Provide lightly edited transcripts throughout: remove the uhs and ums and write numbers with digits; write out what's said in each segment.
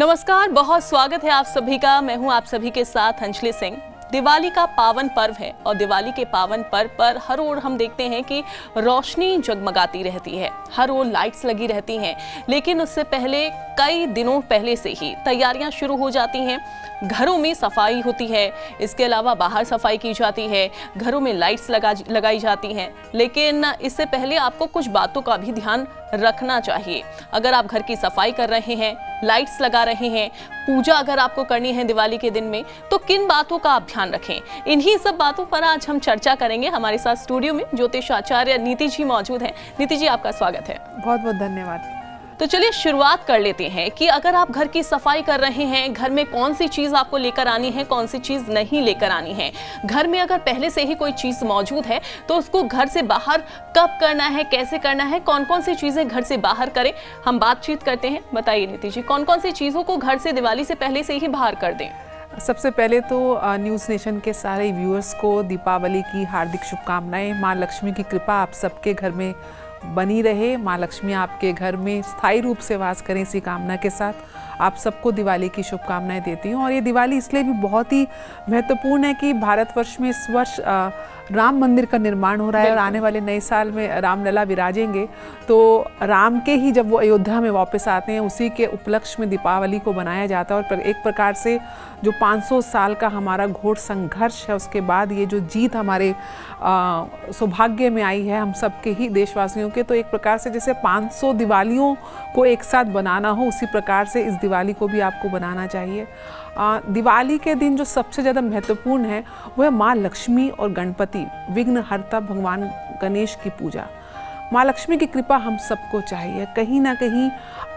नमस्कार, बहुत स्वागत है आप सभी का। मैं हूं आप सभी के साथ अंजलि सिंह। दिवाली का पावन पर्व है और दिवाली के पावन पर्व पर हर ओर हम देखते हैं कि रोशनी जगमगाती रहती है, हर ओर लाइट्स लगी रहती हैं। लेकिन उससे पहले कई दिनों पहले से ही तैयारियां शुरू हो जाती हैं। घरों में सफाई होती है, इसके अलावा बाहर सफाई की जाती है, घरों में लाइट्स लगाई जाती हैं। लेकिन इससे पहले आपको कुछ बातों का भी ध्यान रखना चाहिए। अगर आप घर की सफाई कर रहे हैं, लाइट्स लगा रहे हैं, पूजा अगर आपको करनी है दिवाली के दिन में, तो किन बातों का आप ध्यान रखें। इन्हीं सब बातों पर आज हम चर्चा करेंगे। हमारे साथ स्टूडियो में ज्योतिष आचार्य नीति जी मौजूद हैं। नीति जी, आपका स्वागत है। बहुत बहुत धन्यवाद। तो चलिए शुरुआत कर लेते हैं कि अगर आप घर की सफाई कर रहे हैं, घर में कौन सी चीज आपको लेकर आनी है, कौन सी चीज नहीं लेकर आनी है। घर में अगर पहले से ही कोई चीज मौजूद है तो उसको घर से बाहर कब करना है, कैसे करना है, कौन कौन सी चीजें घर से बाहर करें, हम बातचीत करते हैं। बताइए नीति जी, कौन कौन सी चीजों को घर से दिवाली से पहले से ही बाहर कर दें। सबसे पहले तो न्यूज़ नेशन के सारे व्यूअर्स को दीपावली की हार्दिक शुभकामनाएं। माँ लक्ष्मी की कृपा आप सबके घर में बनी रहे। माँ लक्ष्मी आपके घर में स्थायी रूप से वास करें, इसी कामना के साथ आप सबको दिवाली की शुभकामनाएं देती हूँ। और ये दिवाली इसलिए भी बहुत ही महत्वपूर्ण है कि भारतवर्ष में इस वर्ष राम मंदिर का निर्माण हो रहा है और आने वाले नए साल में रामलला विराजेंगे। तो राम के ही जब वो अयोध्या में वापस आते हैं, उसी के उपलक्ष्य में दीपावली को बनाया जाता है। और एक प्रकार से जो 500 साल का हमारा घोर संघर्ष है, उसके बाद ये जो जीत हमारे सौभाग्य में आई है हम सबके ही देशवासियों के, तो एक प्रकार से जैसे 500 दिवालियों को एक साथ बनाना हो, उसी प्रकार से इस दिवाली को भी आपको बनाना चाहिए। दिवाली के दिन जो सबसे ज़्यादा महत्वपूर्ण है वो है माँ लक्ष्मी और गणपति विघ्नहर्ता भगवान गणेश की पूजा। माँ लक्ष्मी की कृपा हम सबको चाहिए। कहीं ना कहीं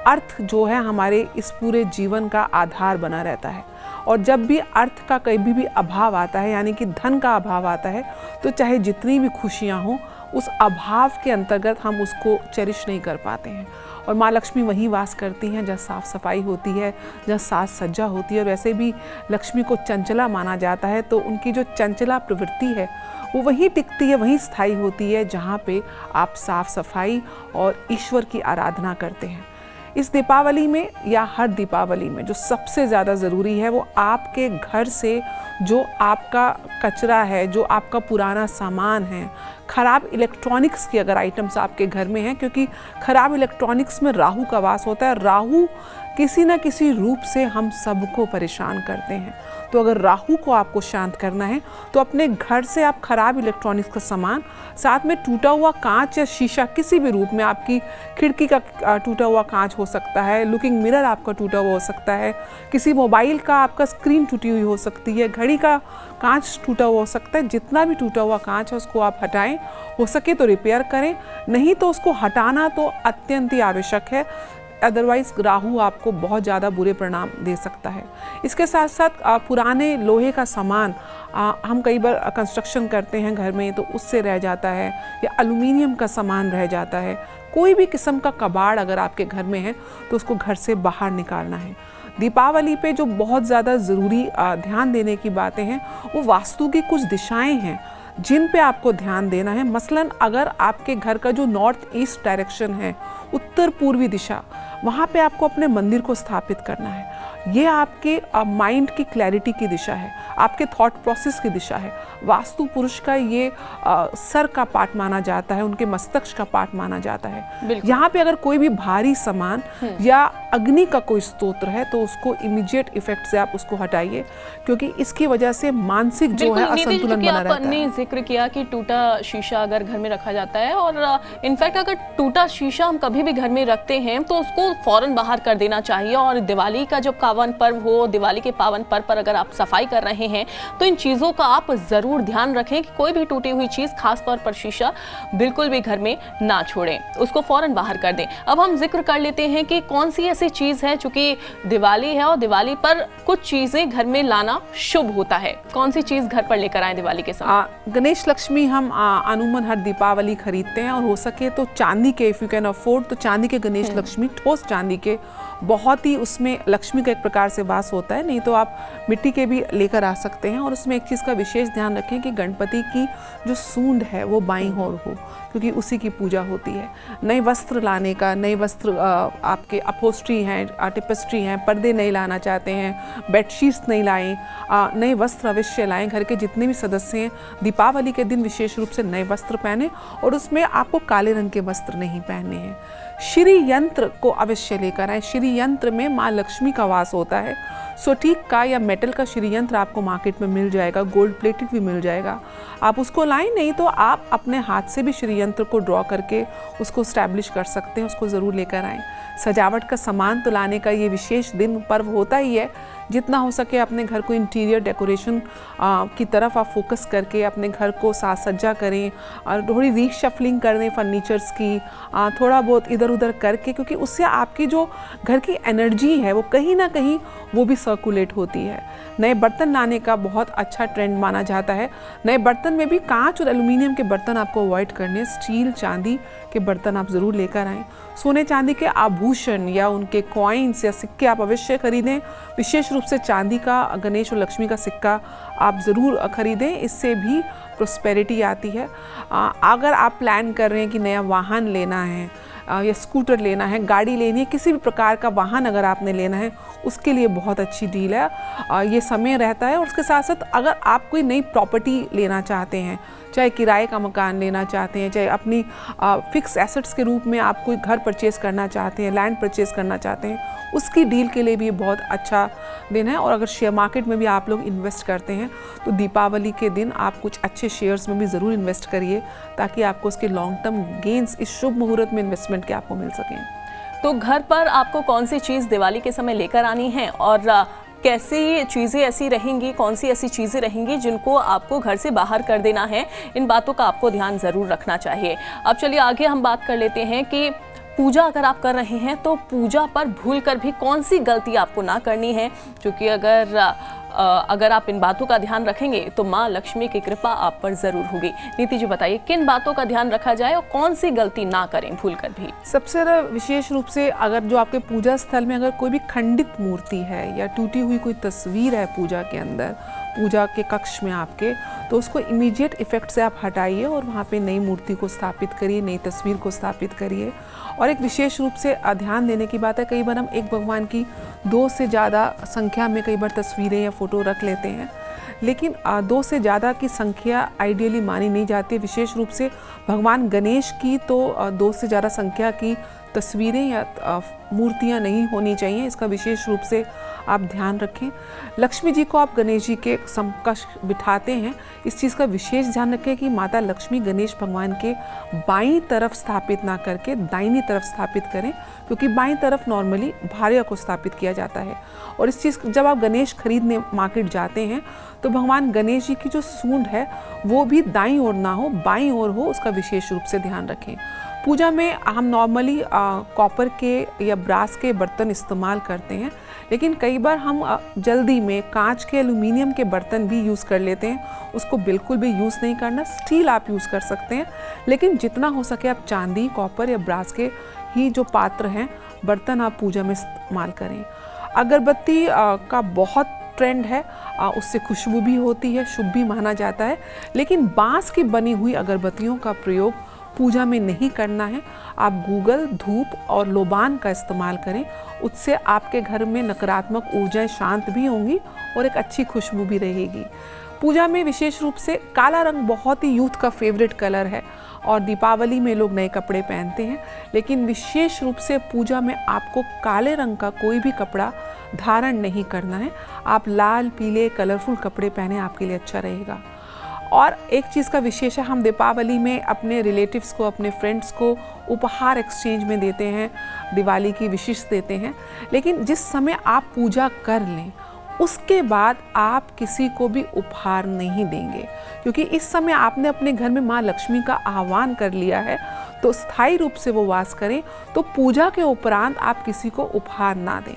अर्थ जो है हमारे इस पूरे जीवन का आधार बना रहता है। और जब भी अर्थ का कभी भी अभाव आता है, यानी कि धन का अभाव आता है, तो चाहे जितनी भी खुशियाँ हों, उस अभाव के अंतर्गत हम उसको चेरिश नहीं कर पाते हैं। और माँ लक्ष्मी वहीं वास करती हैं जहाँ साफ़ सफाई होती है, जहाँ साज सज्जा होती है। और वैसे भी लक्ष्मी को चंचला माना जाता है, तो उनकी जो चंचला प्रवृत्ति है वो वहीं टिकती है, वहीं स्थायी होती है जहाँ पे आप साफ़ सफाई और ईश्वर की आराधना करते हैं। इस दीपावली में या हर दीपावली में जो सबसे ज़्यादा ज़रूरी है वो आपके घर से जो आपका कचरा है, जो आपका पुराना सामान है, ख़राब इलेक्ट्रॉनिक्स की अगर आइटम्स आपके घर में हैं, क्योंकि ख़राब इलेक्ट्रॉनिक्स में राहु का वास होता है। राहु किसी न किसी रूप से हम सबको परेशान करते हैं। तो अगर राहु को आपको शांत करना है तो अपने घर से आप खराब इलेक्ट्रॉनिक्स का सामान, साथ में टूटा हुआ कांच या शीशा किसी भी रूप में, आपकी खिड़की का टूटा हुआ कांच हो सकता है, लुकिंग मिरर आपका टूटा हुआ हो सकता है, किसी मोबाइल का आपका स्क्रीन टूटी हुई हो सकती है, घड़ी का कांच टूटा हुआ हो सकता है। जितना भी टूटा हुआ कांच है उसको आप हटाएं, हो सके तो रिपेयर करें, नहीं तो उसको हटाना तो अत्यंत ही आवश्यक है। अदरवाइज राहु आपको बहुत ज़्यादा बुरे परिणाम दे सकता है। इसके साथ साथ पुराने लोहे का सामान, हम कई बार कंस्ट्रक्शन करते हैं घर में, तो उससे रह जाता है, या एल्युमिनियम का सामान रह जाता है। कोई भी किस्म का कबाड़ अगर आपके घर में है तो उसको घर से बाहर निकालना है। दीपावली पे जो बहुत ज़्यादा ज़रूरी ध्यान देने की बातें हैं वो वास्तु की कुछ दिशाएँ हैं जिन पे आपको ध्यान देना है। मसलन अगर आपके घर का जो नॉर्थ ईस्ट डायरेक्शन है, उत्तर पूर्वी दिशा, वहाँ पे आपको अपने मंदिर को स्थापित करना है। ये आपके माइंड की क्लैरिटी की दिशा है, आपके थॉट प्रोसेस की दिशा है। वास्तु पुरुष का ये सर का पार्ट माना जाता है, उनके मस्तिष्क का पार्ट माना जाता है। यहाँ पे अगर कोई भी भारी सामान या अग्नि का कोई स्तोत्र है तो उसको इमीडिएट इफेक्ट से आप उसको हटाइए, क्योंकि इसकी वजह से मानसिक जो है असंतुलन बना रहता है। आपने जिक्र किया कि टूटा शीशा अगर घर में रखा जाता है, और इनफैक्ट अगर टूटा शीशा हम कभी भी घर में रखते हैं तो उसको फौरन बाहर कर देना चाहिए। और दिवाली का जो पावन पर्व हो, दिवाली के पावन पर्व पर अगर आप सफाई कर रहे हैं तो इन चीजों का आप जरूर ध्यान रखें कि कोई भी टूटी हुई चीज, खास तौर पर शीशा, बिल्कुल भी घर में ना छोड़ें, उसको फौरन बाहर कर दें। अब हम जिक्र कर लेते हैं कि कौन सी ऐसी चीज है, चूंकि दिवाली है और दिवाली पर कुछ चीजें घर में लाना शुभ होता है। कौन सी चीज घर पर लेकर आए दिवाली के साथ? गणेश लक्ष्मी हम अमूमन हर दीपावली खरीदते हैं, और हो सके तो चांदी के, इफ यू कैन अफोर्ड, तो चांदी के गणेश लक्ष्मी, ठोस चांदी के, बहुत ही उसमें लक्ष्मी का एक प्रकार से वास होता है। नहीं तो आप मिट्टी के भी लेकर आ सकते हैं। और उसमें एक चीज़ का विशेष ध्यान रखें कि गणपति की जो सूंड है वो बाईं ओर हो, क्योंकि उसी की पूजा होती है। नए वस्त्र लाने का, नए वस्त्र आपके अपहोस्ट्री हैं, टेपेस्ट्री हैं, पर्दे नहीं लाना चाहते हैं, बेडशीट्स नहीं लाएं, नए वस्त्र अवश्य लाएं। घर के जितने भी सदस्य हैं दीपावली के दिन विशेष रूप से नए वस्त्र पहने, और उसमें आपको काले रंग के वस्त्र नहीं पहनने हैं। श्री यंत्र को अवश्य लेकर आए। श्री यंत्र में माँ लक्ष्मी का वास होता है। स्फटिक का या मेटल का श्री यंत्र आपको मार्केट में मिल जाएगा, गोल्ड प्लेटेड भी मिल जाएगा, आप उसको लाएं। नहीं तो आप अपने हाथ से भी श्री यंत्र को ड्रॉ करके उसको स्टैब्लिश कर सकते हैं, उसको ज़रूर लेकर आएँ। सजावट का सामान तो लाने का ये विशेष दिन पर्व होता ही है। जितना हो सके अपने घर को इंटीरियर डेकोरेशन की तरफ आप फोकस करके अपने घर को साज सज्जा करें, और थोड़ी रीशफलिंग कर दें फर्नीचर्स की, थोड़ा बहुत इधर उधर करके, क्योंकि उससे आपकी जो घर की एनर्जी है वो कहीं ना कहीं वो भी सर्कुलेट होती है। नए बर्तन लाने का बहुत अच्छा ट्रेंड माना जाता है। नए बर्तन में भी कांच और एल्युमिनियम के बर्तन आपको अवॉइड करने, स्टील चांदी के बर्तन आप ज़रूर लेकर आएँ। सोने चांदी के आभूषण या उनके कॉइन्स या सिक्के आप अवश्य खरीदें। विशेष रूप से चांदी का गणेश और लक्ष्मी का सिक्का आप ज़रूर खरीदें, इससे भी प्रोस्पेरिटी आती है। अगर आप प्लान कर रहे हैं कि नया वाहन लेना है या स्कूटर लेना है, गाड़ी लेनी है, किसी भी प्रकार का वाहन अगर आपने लेना है, उसके लिए बहुत अच्छी डील है। ये समय रहता है। और उसके साथ साथ अगर आप कोई नई प्रॉपर्टी लेना चाहते हैं, चाहे किराए का मकान लेना चाहते हैं, चाहे अपनी फिक्स एसेट्स के रूप में आप कोई घर परचेज़ करना चाहते हैं, लैंड परचेज़ करना चाहते हैं, उसकी डील के लिए भी बहुत अच्छा दिन है। और अगर शेयर मार्केट में भी आप लोग इन्वेस्ट करते हैं तो दीपावली के दिन आप कुछ अच्छे शेयर्स में भी ज़रूर इन्वेस्ट करिए, ताकि आपको उसके लॉन्ग टर्म गेंस इस शुभ मुहूर्त में इन्वेस्टमेंट के आपको मिल सकें। तो घर पर आपको कौन सी चीज़ दिवाली के समय लेकर आनी है, और कैसी चीज़ें ऐसी रहेंगी, कौन सी ऐसी चीज़ें रहेंगी जिनको आपको घर से बाहर कर देना है, इन बातों का आपको ध्यान ज़रूर रखना चाहिए। अब चलिए आगे हम बात कर लेते हैं कि पूजा अगर आप कर रहे हैं तो पूजा पर भूलकर भी कौन सी गलती आपको ना करनी है, क्योंकि अगर आप इन बातों का ध्यान रखेंगे तो माँ लक्ष्मी की कृपा आप पर जरूर होगी। नीति जी बताइए, किन बातों का ध्यान रखा जाए और कौन सी गलती ना करें भूलकर भी? सबसे ज़्यादा विशेष रूप से अगर जो आपके पूजा स्थल में अगर कोई भी खंडित मूर्ति है या टूटी हुई कोई तस्वीर है पूजा के अंदर, पूजा के कक्ष में आपके, तो उसको इमीडिएट इफेक्ट से आप हटाइए और वहाँ पे नई मूर्ति को स्थापित करिए, नई तस्वीर को स्थापित करिए। और एक विशेष रूप से ध्यान देने की बात है, कई बार हम एक भगवान की 2 से ज़्यादा संख्या में कई बार तस्वीरें या फ़ोटो रख लेते हैं, लेकिन 2 से ज़्यादा की संख्या आइडियली मानी नहीं जाती है। विशेष रूप से भगवान गणेश की तो 2 से ज़्यादा संख्या की तस्वीरें या मूर्तियां नहीं होनी चाहिए, इसका विशेष रूप से आप ध्यान रखें। लक्ष्मी जी को आप गणेश जी के समकक्ष बिठाते हैं, इस चीज़ का विशेष ध्यान रखें कि माता लक्ष्मी गणेश भगवान के बाईं तरफ स्थापित ना करके दाहिनी तरफ स्थापित करें, क्योंकि बाईं तरफ नॉर्मली भार्या को स्थापित किया जाता है। और इस चीज़ जब आप गणेश खरीदने मार्केट जाते हैं तो भगवान गणेश जी की जो सूंड है वो भी दाईं ओर ना हो, बाईं ओर हो, उसका विशेष रूप से ध्यान रखें। पूजा में हम नॉर्मली कॉपर के या ब्रास के बर्तन इस्तेमाल करते हैं, लेकिन कई बार हम जल्दी में कांच के, एल्युमिनियम के बर्तन भी यूज़ कर लेते हैं, उसको बिल्कुल भी यूज़ नहीं करना। स्टील आप यूज़ कर सकते हैं, लेकिन जितना हो सके आप चांदी, कॉपर या ब्रास के ही जो पात्र हैं, बर्तन आप पूजा में इस्तेमाल करें। अगरबत्ती का बहुत ट्रेंड है, उससे खुशबू भी होती है, शुभ भी माना जाता है, लेकिन बांस की बनी हुई अगरबत्तियों का प्रयोग पूजा में नहीं करना है। आप गूगल, धूप और लोबान का इस्तेमाल करें, उससे आपके घर में नकारात्मक ऊर्जाएं शांत भी होंगी और एक अच्छी खुशबू भी रहेगी। पूजा में विशेष रूप से काला रंग बहुत ही यूथ का फेवरेट कलर है और दीपावली में लोग नए कपड़े पहनते हैं, लेकिन विशेष रूप से पूजा में आपको काले रंग का कोई भी कपड़ा धारण नहीं करना है। आप लाल, पीले, कलरफुल कपड़े पहने, आपके लिए अच्छा रहेगा। और एक चीज़ का विशेष है, हम दीपावली में अपने रिलेटिव्स को, अपने फ्रेंड्स को उपहार एक्सचेंज में देते हैं, दिवाली की विशेष देते हैं, लेकिन जिस समय आप पूजा कर लें उसके बाद आप किसी को भी उपहार नहीं देंगे, क्योंकि इस समय आपने अपने घर में माँ लक्ष्मी का आह्वान कर लिया है, तो स्थायी रूप से वो वास करें। तो पूजा के उपरांत आप किसी को उपहार ना दें।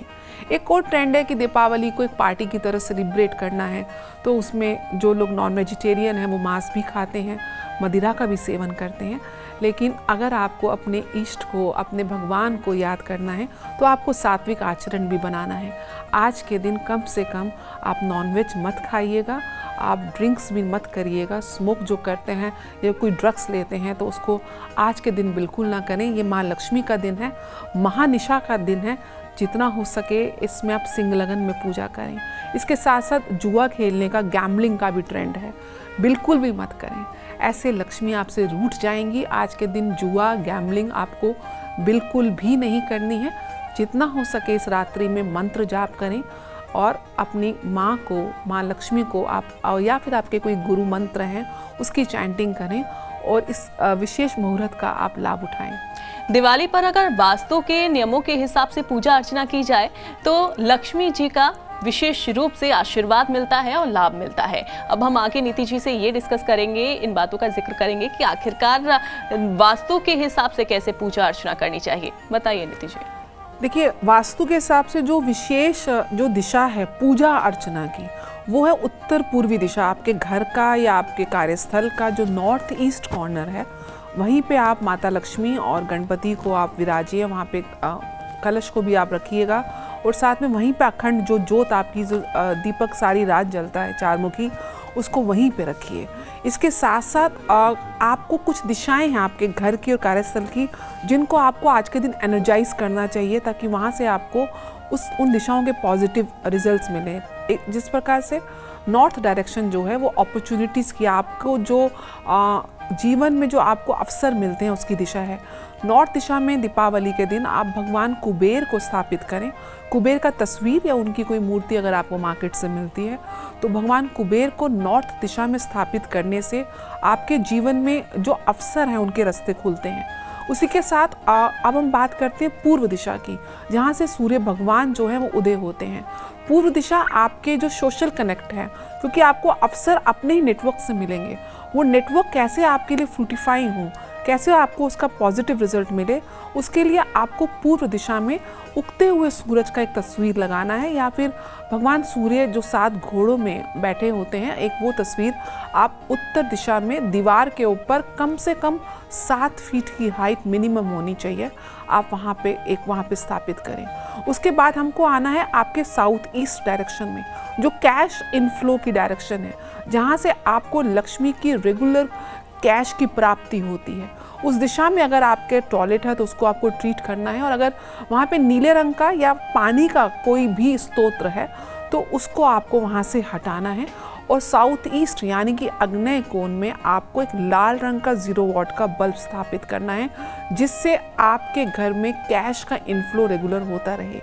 एक और ट्रेंड है कि दीपावली को एक पार्टी की तरह सेलिब्रेट करना है, तो उसमें जो लोग नॉन वेजिटेरियन हैं वो मांस भी खाते हैं, मदिरा का भी सेवन करते हैं। लेकिन अगर आपको अपने इष्ट को, अपने भगवान को याद करना है तो आपको सात्विक आचरण भी बनाना है। आज के दिन कम से कम आप नॉनवेज मत खाइएगा, आप ड्रिंक्स भी मत करिएगा, स्मोक जो करते हैं या कोई ड्रग्स लेते हैं तो उसको आज के दिन बिल्कुल ना करें। ये माँ लक्ष्मी का दिन है, महानिशा का दिन है, जितना हो सके इसमें आप सिंह लगन में पूजा करें। इसके साथ साथ जुआ खेलने का, गैम्बलिंग का भी ट्रेंड है, बिल्कुल भी मत करें। ऐसे लक्ष्मी आपसे रूठ जाएंगी। आज के दिन जुआ, गैम्बलिंग आपको बिल्कुल भी नहीं करनी है। जितना हो सके इस रात्रि में मंत्र जाप करें और अपनी माँ को, माँ लक्ष्मी को आप या फिर आपके कोई गुरु मंत्र हैं उसकी चैंटिंग करें और इस विशेष मुहूर्त का आप लाभ उठाएं। दिवाली पर अगर वास्तु के नियमों के हिसाब से पूजा अर्चना की जाए तो लक्ष्मी जी का विशेष रूप से आशीर्वाद मिलता है और लाभ मिलता है। अब हम आगे नीति जी से ये डिस्कस करेंगे, इन बातों का जिक्र करेंगे कि आखिरकार वास्तु के हिसाब से कैसे पूजा अर्चना करनी चाहिए। बताइए नीति जी। देखिए, वास्तु के हिसाब से जो विशेष जो दिशा है पूजा अर्चना की, वो है उत्तर पूर्वी दिशा। आपके घर का या आपके कार्यस्थल का जो नॉर्थ ईस्ट कॉर्नर है, वहीं पे आप माता लक्ष्मी और गणपति को आप विराजिए। वहाँ पे कलश को भी आप रखिएगा और साथ में वहीं पे अखंड जो जोत आपकी जो दीपक सारी रात जलता है चारमुखी, उसको वहीं पे रखिए। इसके साथ साथ आपको कुछ दिशाएं हैं आपके घर की और कार्यस्थल की जिनको आपको आज के दिन एनर्जाइज करना चाहिए, ताकि वहाँ से आपको उन दिशाओं के पॉजिटिव रिजल्ट्स मिलें। जिस प्रकार से नॉर्थ डायरेक्शन जो है वो अपॉर्चुनिटीज़ की, आपको जो जीवन में जो आपको अवसर मिलते हैं उसकी दिशा है। नॉर्थ दिशा में दीपावली के दिन आप भगवान कुबेर को स्थापित करें। कुबेर का तस्वीर या उनकी कोई मूर्ति अगर आपको मार्केट से मिलती है तो भगवान कुबेर को नॉर्थ दिशा में स्थापित करने से आपके जीवन में जो अवसर हैं उनके रास्ते खुलते हैं। उसी के साथ अब हम बात करते हैं पूर्व दिशा की, जहाँ से सूर्य भगवान जो है वो उदय होते हैं। पूर्व दिशा आपके जो सोशल कनेक्ट है, क्योंकि आपको अवसर अपने ही नेटवर्क से मिलेंगे। वो नेटवर्क कैसे आपके लिए फ्रूटिफाई हो, कैसे आपको उसका पॉजिटिव रिजल्ट मिले, उसके लिए आपको पूर्व दिशा में उगते हुए सूरज का एक तस्वीर लगाना है, या फिर भगवान सूर्य जो 7 घोड़ों में बैठे होते हैं, एक वो तस्वीर आप उत्तर दिशा में दीवार के ऊपर कम से कम 7 फीट की हाइट मिनिमम होनी चाहिए, आप वहाँ पे स्थापित करें। उसके बाद हमको आना है आपके साउथ ईस्ट डायरेक्शन में, जो कैश इनफ्लो की डायरेक्शन है, जहाँ से आपको लक्ष्मी की रेगुलर कैश की प्राप्ति होती है। उस दिशा में अगर आपके टॉयलेट है तो उसको आपको ट्रीट करना है, और अगर वहाँ पे नीले रंग का या पानी का कोई भी स्तोत्र है तो उसको आपको वहाँ से हटाना है। और साउथ ईस्ट यानी कि आग्नेय कोण में आपको एक लाल रंग का 0 वॉट का बल्ब स्थापित करना है, जिससे आपके घर में कैश का इनफ्लो रेगुलर होता रहे।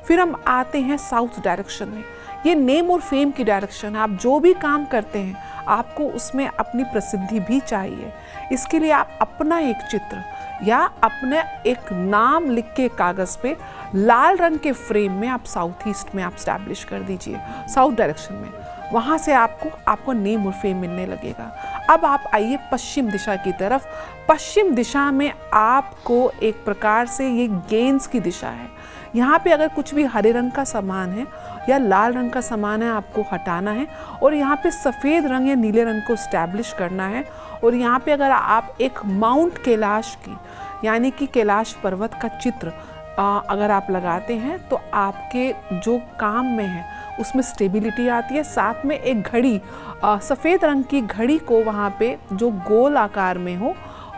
फिर हम आते हैं साउथ डायरेक्शन में। ये नेम और फेम की डायरेक्शन है। आप जो भी काम करते हैं आपको उसमें अपनी प्रसिद्धि भी चाहिए। इसके लिए आप अपना एक चित्र या अपना एक नाम लिख के कागज़ पे लाल रंग के फ्रेम में आप साउथ ईस्ट में आप स्टैब्लिश कर दीजिए, साउथ डायरेक्शन में। वहाँ से आपको नेम और फेम मिलने लगेगा। अब आप आइए पश्चिम दिशा की तरफ। पश्चिम दिशा में आपको एक प्रकार से ये गेंस की दिशा है। यहाँ पे अगर कुछ भी हरे रंग का सामान है या लाल रंग का सामान है आपको हटाना है, और यहाँ पे सफ़ेद रंग या नीले रंग को स्टैब्लिश करना है। और यहाँ पे अगर आप एक माउंट कैलाश की यानी कि कैलाश पर्वत का चित्र अगर आप लगाते हैं तो आपके जो काम में है उसमें स्टेबिलिटी आती है। साथ में एक घड़ी, सफ़ेद रंग की घड़ी को वहाँ पे जो गोल आकार में हो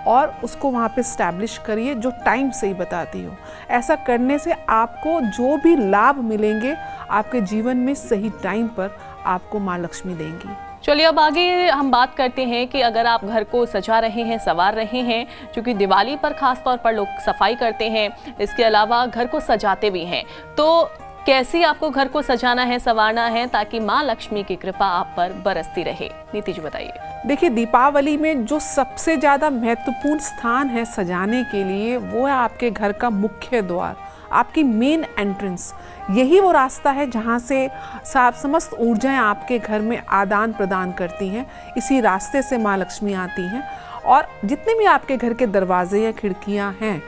और उसको वहाँ पे स्टैब्लिश करिए, जो टाइम सही बताती हो। ऐसा करने से आपको जो भी लाभ मिलेंगे आपके जीवन में सही टाइम पर आपको माँ लक्ष्मी देंगी। चलिए अब आगे हम बात करते हैं कि अगर आप घर को सजा रहे हैं, संवार रहे हैं, क्योंकि दिवाली पर खास तौर पर लोग सफाई करते हैं, इसके अलावा घर को सजाते भी हैं, तो कैसे आपको घर को सजाना है, संवारना है ताकि माँ लक्ष्मी की कृपा आप पर बरसती रहे। नीति जी बताइए। देखिए, दीपावली में जो सबसे ज़्यादा महत्वपूर्ण स्थान है सजाने के लिए वो है आपके घर का मुख्य द्वार, आपकी मेन एंट्रेंस। यही वो रास्ता है जहाँ से समस्त ऊर्जाएं आपके घर में आदान प्रदान करती हैं। इसी रास्ते से माँ लक्ष्मी आती हैं, और जितने भी आपके घर के दरवाजे या खिड़कियाँ हैं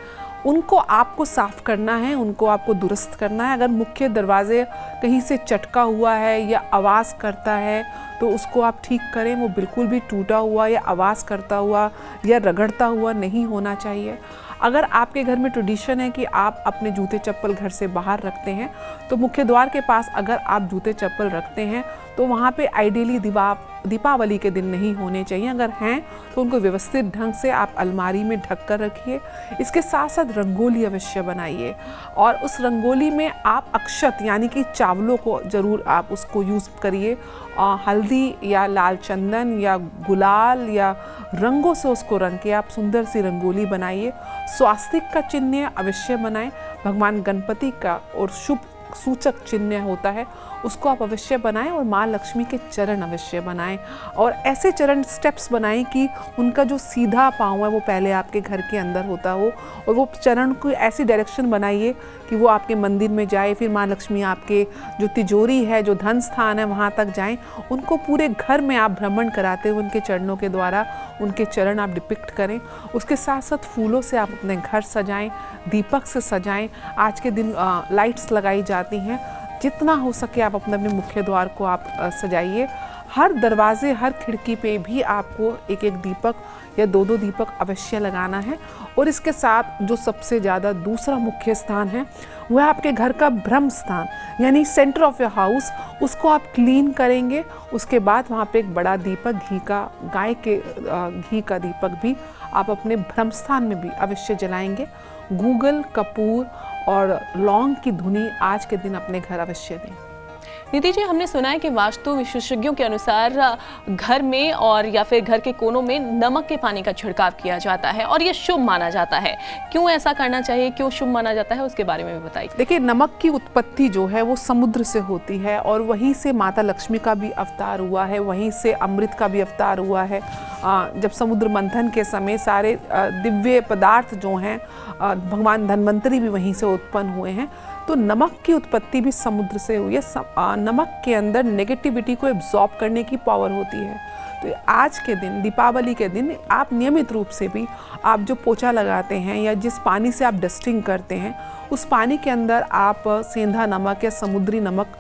उनको आपको साफ़ करना है, उनको आपको दुरुस्त करना है। अगर मुख्य दरवाजे कहीं से चटका हुआ है या आवाज़ करता है तो उसको आप ठीक करें। वो बिल्कुल भी टूटा हुआ या आवाज़ करता हुआ या रगड़ता हुआ नहीं होना चाहिए। अगर आपके घर में ट्रेडिशन है कि आप अपने जूते चप्पल घर से बाहर रखते हैं, तो मुख्य द्वार के पास अगर आप जूते चप्पल रखते हैं तो वहाँ पे आइडियली दीपावली के दिन नहीं होने चाहिए। अगर हैं तो उनको व्यवस्थित ढंग से आप अलमारी में ढक कर रखिए। इसके साथ साथ रंगोली अवश्य बनाइए और उस रंगोली में आप अक्षत यानी कि चावलों को ज़रूर आप उसको यूज़ करिए। हल्दी या लाल चंदन या गुलाल या रंगों से उसको रंग के आप सुंदर सी रंगोली बनाइए। स्वास्तिक का चिन्ह अवश्य बनाएं। भगवान गणपति का और शुभ सूचक चिन्ह होता है उसको आप अवश्य बनाएं और माँ लक्ष्मी के चरण अवश्य बनाएं और ऐसे चरण स्टेप्स बनाएं कि उनका जो सीधा पाँव है वो पहले आपके घर के अंदर होता हो और वो चरण को ऐसी डायरेक्शन बनाइए कि वो आपके मंदिर में जाए। फिर माँ लक्ष्मी आपके जो तिजोरी है, जो धन स्थान है, वहाँ तक जाएं। उनको पूरे घर में आप भ्रमण कराते हुए उनके चरणों के द्वारा उनके चरण आप डिपिक्ट करें। उसके साथ साथ फूलों से आप अपने घर सजाएं, दीपक से सजाएं। आज के दिन लाइट्स लगाई जाती हैं, जितना हो सके आप अपने मुख्य द्वार को आप सजाइए। हर दरवाजे, हर खिड़की पे भी आपको एक एक दीपक या दो दो दीपक अवश्य लगाना है। और इसके साथ जो सबसे ज़्यादा दूसरा मुख्य स्थान है वह आपके घर का ब्रह्म स्थान यानी सेंटर ऑफ योर हाउस, उसको आप क्लीन करेंगे। उसके बाद वहाँ पे एक बड़ा दीपक घी का, गाय के घी का दीपक भी आप अपने ब्रह्म स्थान में भी अवश्य जलाएंगे। गूगल, कपूर और लौंग की धुनी आज के दिन अपने घर अवश्य दें। निधि जी, हमने सुना है कि वास्तु विशेषज्ञों के अनुसार घर में और या फिर घर के कोनों में नमक के पानी का छिड़काव किया जाता है और ये शुभ माना जाता है। क्यों ऐसा करना चाहिए, क्यों शुभ माना जाता है, उसके बारे में भी बताइए। देखिए, नमक की उत्पत्ति जो है वो समुद्र से होती है और वहीं से माता लक्ष्मी का भी अवतार हुआ है, वहीं से अमृत का भी अवतार हुआ है। जब समुद्र मंथन के समय सारे दिव्य पदार्थ जो हैं, भगवान धन्वंतरी भी वहीं से उत्पन्न हुए हैं। तो नमक की उत्पत्ति भी समुद्र से हुई है। नमक के अंदर नेगेटिविटी को एब्जॉर्ब करने की पावर होती है। तो आज के दिन, दीपावली के दिन, आप नियमित रूप से भी आप जो पोछा लगाते हैं या जिस पानी से आप डस्टिंग करते हैं उस पानी के अंदर आप सेंधा नमक या समुद्री नमक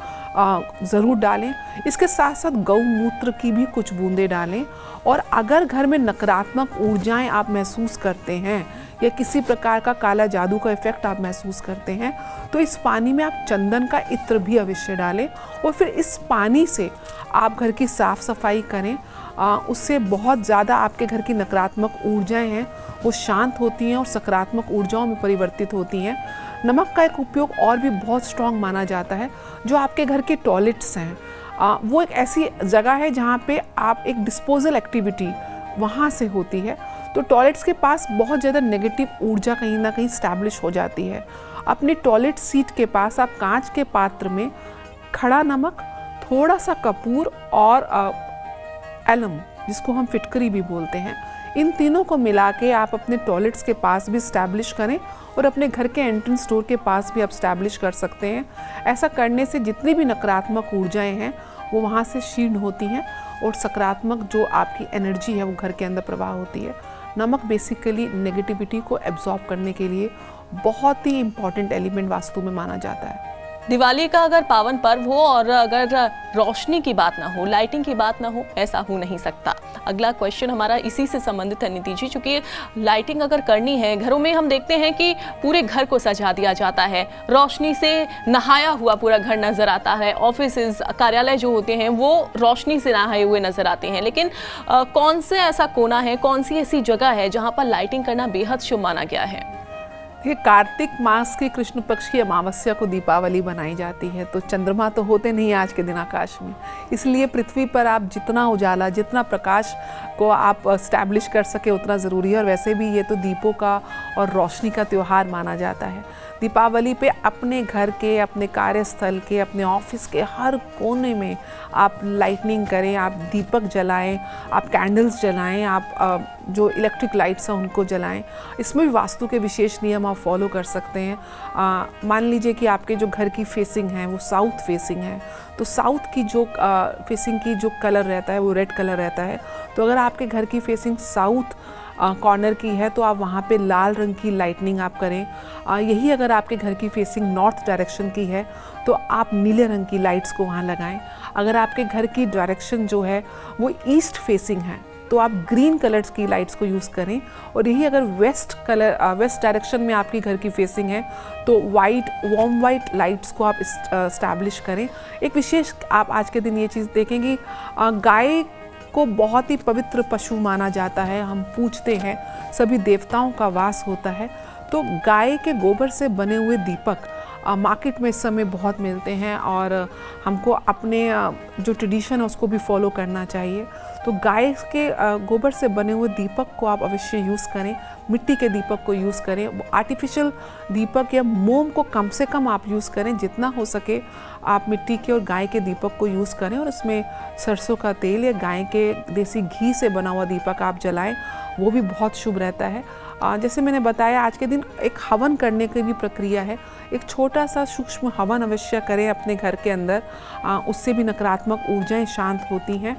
ज़रूर डालें। इसके साथ साथ गौमूत्र की भी कुछ बूंदें डालें। और अगर घर में नकारात्मक ऊर्जाएं आप महसूस करते हैं या किसी प्रकार का काला जादू का इफेक्ट आप महसूस करते हैं तो इस पानी में आप चंदन का इत्र भी अवश्य डालें और फिर इस पानी से आप घर की साफ़ सफाई करें। उससे बहुत ज़्यादा आपके घर की नकारात्मक ऊर्जाएं हैं वो शांत होती हैं और सकारात्मक ऊर्जाओं में परिवर्तित होती हैं। नमक का एक उपयोग और भी बहुत स्ट्रॉन्ग माना जाता है। जो आपके घर के टॉयलेट्स हैं वो एक ऐसी जगह है जहाँ पे आप एक डिस्पोजल एक्टिविटी वहाँ से होती है। तो टॉयलेट्स के पास बहुत ज़्यादा नेगेटिव ऊर्जा कहीं ना कहीं स्टैब्लिश हो जाती है। अपनी टॉयलेट सीट के पास आप कांच के पात्र में खड़ा नमक, थोड़ा सा कपूर और एलम, जिसको हम फिटकरी भी बोलते हैं, इन तीनों को मिला के आप अपने टॉयलेट्स के पास भी स्टैब्लिश करें और अपने घर के एंट्रेंस डोर के पास भी आप स्टैब्लिश कर सकते हैं। ऐसा करने से जितनी भी नकारात्मक ऊर्जाएं हैं वो वहाँ से क्षीण होती हैं और सकारात्मक जो आपकी एनर्जी है वो घर के अंदर प्रवाह होती है। नमक बेसिकली नेगेटिविटी को एब्जॉर्ब करने के लिए बहुत ही इम्पॉर्टेंट एलिमेंट वास्तु में माना जाता है। दिवाली का अगर पावन पर्व हो और अगर रोशनी की बात ना हो, लाइटिंग की बात ना हो, ऐसा हो नहीं सकता। अगला क्वेश्चन हमारा इसी से संबंधित है निधि जी, चूंकि लाइटिंग अगर करनी है, घरों में हम देखते हैं कि पूरे घर को सजा दिया जाता है, रोशनी से नहाया हुआ पूरा घर नजर आता है। ऑफिसेज, कार्यालय जो होते हैं वो रोशनी से नहाए हुए नजर आते हैं। लेकिन कौन से ऐसा कोना है, कौन सी ऐसी जगह है जहाँ पर लाइटिंग करना बेहद शुभ माना गया है? ये कार्तिक मास के कृष्ण पक्ष की अमावस्या को दीपावली बनाई जाती है। तो चंद्रमा तो होते नहीं आज के दिन आकाश में, इसलिए पृथ्वी पर आप जितना उजाला, जितना प्रकाश को आप स्टैब्लिश कर सके उतना ज़रूरी है। और वैसे भी ये तो दीपों का और रोशनी का त्यौहार माना जाता है। दीपावली पे अपने घर के, अपने कार्यस्थल के, अपने ऑफिस के हर कोने में आप लाइटनिंग करें, आप दीपक जलाएं, आप कैंडल्स जलाएं, आप जो इलेक्ट्रिक लाइट्स हैं उनको जलाएं। इसमें भी वास्तु के विशेष नियम आप फॉलो कर सकते हैं। मान लीजिए कि आपके जो घर की फेसिंग है वो साउथ फेसिंग है, तो साउथ की जो फेसिंग की जो कलर रहता है वो रेड कलर रहता है। तो अगर आपके घर की फेसिंग साउथ कॉर्नर की है तो आप वहाँ पे लाल रंग की लाइटनिंग आप करें। यही अगर आपके घर की फेसिंग नॉर्थ डायरेक्शन की है तो आप नीले रंग की लाइट्स को वहाँ लगाएं। अगर आपके घर की डायरेक्शन जो है वो ईस्ट फेसिंग है तो आप ग्रीन कलर्स की लाइट्स को यूज़ करें। और यही अगर वेस्ट डायरेक्शन में आपकी घर की फेसिंग है तो वार्म वाइट लाइट्स को आप इस्टेब्लिश करें। एक विशेष आप आज के दिन ये चीज़ देखेंगे, गाय को बहुत ही पवित्र पशु माना जाता है, हम पूजते हैं, सभी देवताओं का वास होता है। तो गाय के गोबर से बने हुए दीपक मार्केट में इस समय बहुत मिलते हैं और हमको अपने जो ट्रेडिशन है उसको भी फॉलो करना चाहिए। तो गाय के गोबर से बने हुए दीपक को आप अवश्य यूज़ करें, मिट्टी के दीपक को यूज़ करें। आर्टिफिशियल दीपक या मोम को कम से कम आप यूज़ करें, जितना हो सके आप मिट्टी के और गाय के दीपक को यूज़ करें और उसमें सरसों का तेल या गाय के देसी घी से बना हुआ दीपक आप जलाएं, वो भी बहुत शुभ रहता है। जैसे मैंने बताया आज के दिन एक हवन करने की भी प्रक्रिया है, एक छोटा सा सूक्ष्म हवन अवश्य करें अपने घर के अंदर, उससे भी नकारात्मक ऊर्जाएं शांत होती हैं।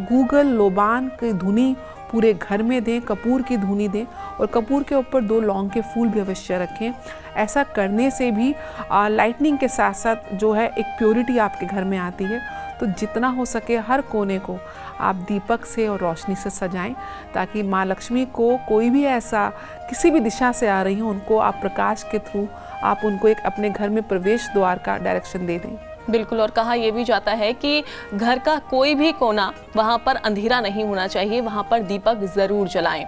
गूगल लोबान की धुनी पूरे घर में दें, कपूर की धुनी दें और कपूर के ऊपर 2 लौंग के फूल भी अवश्य रखें। ऐसा करने से भी लाइटनिंग के साथ साथ जो है एक प्योरिटी आपके घर में आती है। तो जितना हो सके हर कोने को आप दीपक से और रोशनी से सजाएं ताकि माँ लक्ष्मी को कोई भी ऐसा किसी भी दिशा से आ रही हो उनको आप प्रकाश के थ्रू आप उनको एक अपने घर में प्रवेश द्वार का डायरेक्शन दे दें। बिल्कुल, और कहा यह भी जाता है कि घर का कोई भी कोना वहाँ पर अंधेरा नहीं होना चाहिए, वहाँ पर दीपक ज़रूर जलाएं।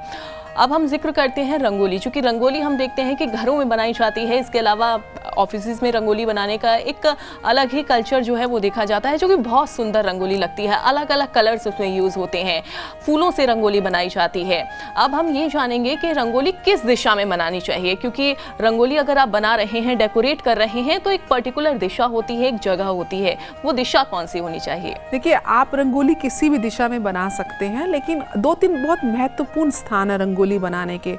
अब हम जिक्र करते हैं रंगोली। चूँकि रंगोली हम देखते हैं कि घरों में बनाई जाती है, इसके अलावा ऑफिसेज में रंगोली बनाने का एक अलग ही कल्चर जो है वो देखा जाता है, जो कि बहुत सुंदर रंगोली लगती है। अलग अलग कलर्स उसमें यूज़ होते हैं, फूलों से रंगोली बनाई जाती है। अब हम ये जानेंगे कि रंगोली किस दिशा में बनानी चाहिए, क्योंकि रंगोली अगर आप बना रहे हैं, डेकोरेट कर रहे हैं, तो एक पर्टिकुलर दिशा होती है, एक जगह होती है, वो दिशा कौन सी होनी चाहिए? देखिए, आप रंगोली किसी भी दिशा में बना सकते हैं, लेकिन 2-3 बहुत महत्वपूर्ण स्थान है रंगोली बनाने के।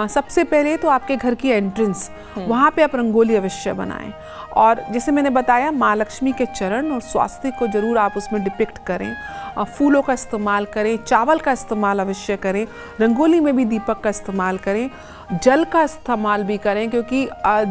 सबसे पहले तो आपके घर की एंट्रेंस, वहाँ पे आप रंगोली अवश्य बनाएं। और जैसे मैंने बताया, माँ लक्ष्मी के चरण और स्वास्तिक को जरूर आप उसमें डिपिक्ट करें। फूलों का इस्तेमाल करें, चावल का इस्तेमाल अवश्य करें, रंगोली में भी दीपक का इस्तेमाल करें, जल का इस्तेमाल भी करें, क्योंकि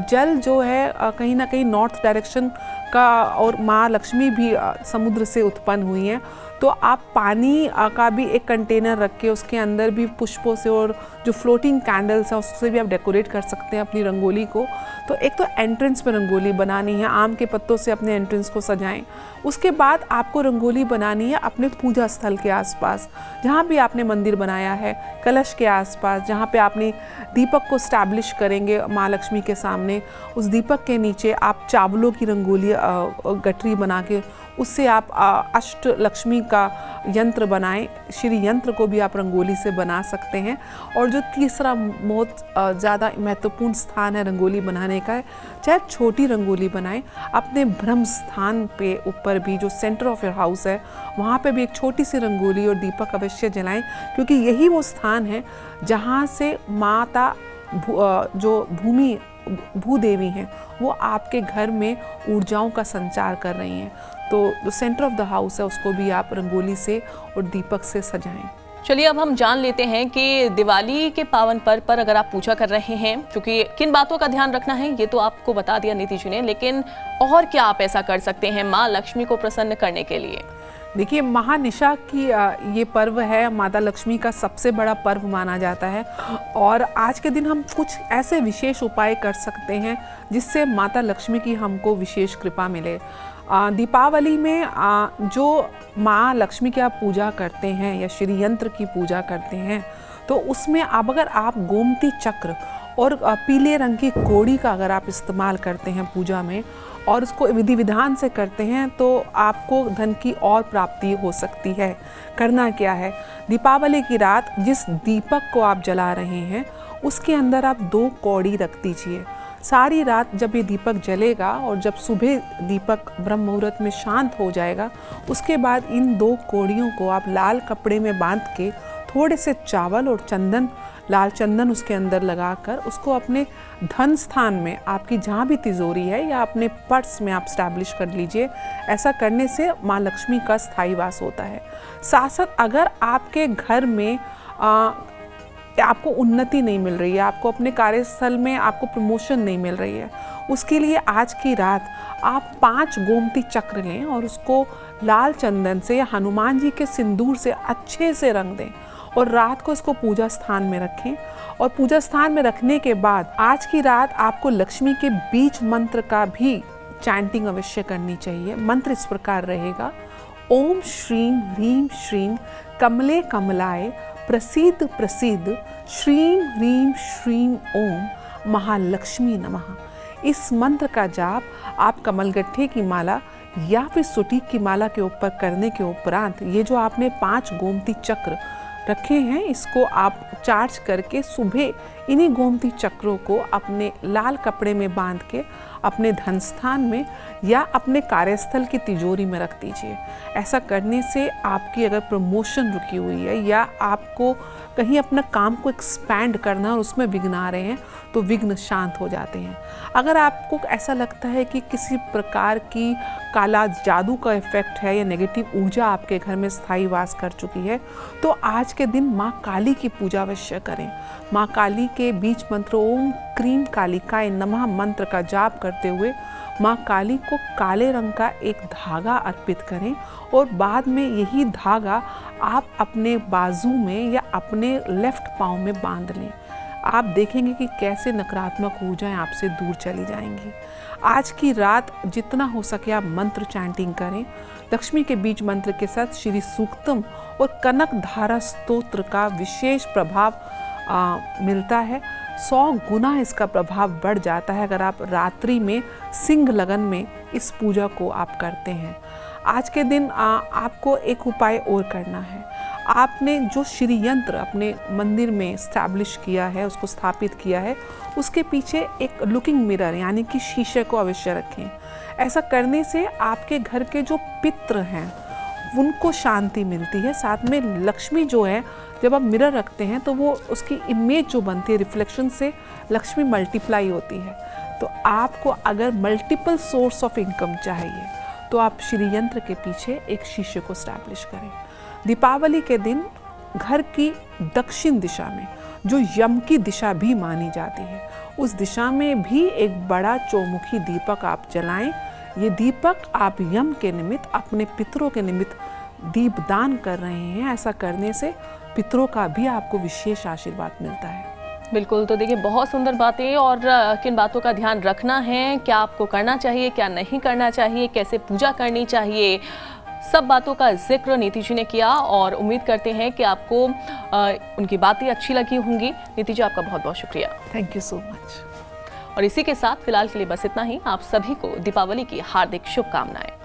जल जो है कहीं ना कहीं नॉर्थ डायरेक्शन का, और माँ लक्ष्मी भी समुद्र से उत्पन्न हुई हैं। तो आप पानी का भी एक कंटेनर रख के उसके अंदर भी पुष्पों से और जो फ्लोटिंग कैंडल्स हैं उससे भी आप डेकोरेट कर सकते हैं अपनी रंगोली को। तो एक तो एंट्रेंस पे रंगोली बनानी है, आम के पत्तों से अपने एंट्रेंस को सजाएं। उसके बाद आपको रंगोली बनानी है अपने पूजा स्थल के आसपास, जहाँ भी आपने मंदिर बनाया है, कलश के आसपास, जहाँ पे आपने दीपक को स्टैब्लिश करेंगे माँ लक्ष्मी के सामने, उस दीपक के नीचे आप चावलों की रंगोली गठरी बना के उससे आप अष्ट लक्ष्मी का यंत्र बनाएं। श्री यंत्र को भी आप रंगोली से बना सकते हैं। और जो तीसरा बहुत ज़्यादा महत्वपूर्ण स्थान है रंगोली बनाने का, चाहे छोटी रंगोली बनाएं, अपने ब्रह्म स्थान पे ऊपर भी जो सेंटर ऑफ योर हाउस है वहाँ पे भी एक छोटी सी रंगोली और दीपक अवश्य जलाएं, क्योंकि यही वो स्थान है जहाँ से माता जो भूदेवी हैं वो आपके घर में ऊर्जाओं का संचार कर रही हैं। तो जो सेंटर ऑफ द हाउस है उसको भी आप रंगोली से और दीपक से सजाएं। चलिए, अब हम जान लेते हैं कि दिवाली के पावन पर्व पर अगर आप पूजा कर रहे हैं, क्योंकि किन बातों का ध्यान रखना है ये तो आपको बता दिया नीति जी ने, लेकिन और क्या आप ऐसा कर सकते हैं माँ लक्ष्मी को प्रसन्न करने के लिए? देखिए, महानिशा की ये पर्व है, माता लक्ष्मी का सबसे बड़ा पर्व माना जाता है। और आज के दिन हम कुछ ऐसे विशेष उपाय कर सकते हैं जिससे माता लक्ष्मी की हमको विशेष कृपा मिले। दीपावली में जो माँ लक्ष्मी की आप पूजा करते हैं या श्री यंत्र की पूजा करते हैं, तो उसमें अगर आप गोमती चक्र और पीले रंग की कोड़ी का अगर आप इस्तेमाल करते हैं पूजा में और उसको विधि विधान से करते हैं, तो आपको धन की और प्राप्ति हो सकती है। करना क्या है, दीपावली की रात जिस दीपक को आप जला रहे हैं उसके अंदर आप 2 कौड़ी रख दीजिए। सारी रात जब ये दीपक जलेगा और जब सुबह दीपक ब्रह्म मुहूर्त में शांत हो जाएगा, उसके बाद इन 2 कौड़ियों को आप लाल कपड़े में बांध के थोड़े से चावल और चंदन, लाल चंदन उसके अंदर लगाकर उसको अपने धन स्थान में, आपकी जहाँ भी तिजोरी है या अपने पर्स में आप स्टैब्लिश कर लीजिए। ऐसा करने से माँ लक्ष्मी का स्थायी वास होता है। साथ साथ अगर आपके घर में आपको उन्नति नहीं मिल रही है, आपको अपने कार्यस्थल में आपको प्रमोशन नहीं मिल रही है, उसके लिए आज की रात आप 5 गोमती चक्र लें और उसको लाल चंदन से या हनुमान जी के सिंदूर से अच्छे से रंग दें और रात को इसको पूजा स्थान में रखें। और पूजा स्थान में रखने के बाद आज की रात आपको लक्ष्मी के बीज मंत्र का भी चैंटिंग अवश्य करनी चाहिए। मंत्र इस प्रकार रहेगा, ओम श्रीम ह्रीम श्रीम कमले कमलाय प्रसीद प्रसीद श्रीम ह्रीम श्रीम ओम महालक्ष्मी नमः। इस मंत्र का जाप आप कमलगट्टे की माला या फिर सुटीक की माला के ऊपर करने के उपरांत ये जो आपने 5 गोमती चक्र रखे हैं इसको आप चार्ज करके सुबह इन्हीं गोमती चक्रों को अपने लाल कपड़े में बांध के अपने धन स्थान में या अपने कार्यस्थल की तिजोरी में रख दीजिए। ऐसा करने से आपकी अगर प्रमोशन रुकी हुई है या आपको कहीं अपना काम को एक्सपैंड करना और उसमें विघ्न आ रहे हैं तो विघ्न शांत हो जाते हैं। अगर आपको ऐसा लगता है कि किसी प्रकार की काला जादू का इफेक्ट है या नेगेटिव ऊर्जा आपके घर में स्थायी वास कर चुकी है तो आज के दिन माँ काली की पूजा अवश्य करें। माँ काली के बीज मंत्र ओम क्रीम कालिकाय नमः मंत्र का जाप करते हुए माँ काली को काले रंग का एक धागा अर्पित करें और बाद में यही धागा आप अपने बाजू में या अपने लेफ्ट पाँव में बांध लें। आप देखेंगे कि कैसे नकारात्मक ऊर्जाएं आपसे दूर चली जाएंगी। आज की रात जितना हो सके आप मंत्र चैंटिंग करें। लक्ष्मी के बीज मंत्र के साथ श्री सूक्तम और कनक धारा स्तोत्र का विशेष प्रभाव मिलता है। 100 गुना इसका प्रभाव बढ़ जाता है अगर आप रात्रि में सिंह लगन में इस पूजा को आप करते हैं। आज के दिन आपको एक उपाय और करना है। आपने जो श्री यंत्र अपने मंदिर में स्टैब्लिश किया है, उसको स्थापित किया है, उसके पीछे एक लुकिंग मिरर यानी कि शीशे को अवश्य रखें। ऐसा करने से आपके घर के जो पितृ हैं उनको शांति मिलती है। साथ में लक्ष्मी जो है जब आप मिरर रखते हैं तो वो उसकी इमेज जो बनती है रिफ्लेक्शन से लक्ष्मी मल्टीप्लाई होती है। तो आपको अगर मल्टीपल सोर्स ऑफ इनकम चाहिए तो आप श्री यंत्र के पीछे एक शीशे को स्टैब्लिश करें। दीपावली के दिन घर की दक्षिण दिशा में जो यम की दिशा भी मानी जाती है उस दिशा में भी एक बड़ा चौमुखी दीपक आप जलाएं। ये दीपक आप यम के निमित्त अपने पितरों के निमित्त दीपदान कर रहे हैं। ऐसा करने से पितरों का भी आपको विशेष आशीर्वाद मिलता है। बिल्कुल, तो देखिए बहुत सुंदर बातें और किन बातों का ध्यान रखना है, क्या आपको करना चाहिए, क्या नहीं करना चाहिए, कैसे पूजा करनी चाहिए, सब बातों का जिक्र नीति जी ने किया और उम्मीद करते हैं कि आपको उनकी बातें अच्छी लगी होंगी। नीति जी आपका बहुत बहुत शुक्रिया। Thank you so much. और इसी के साथ फिलहाल के लिए बस इतना ही। आप सभी को दीपावली की हार्दिक शुभकामनाएं।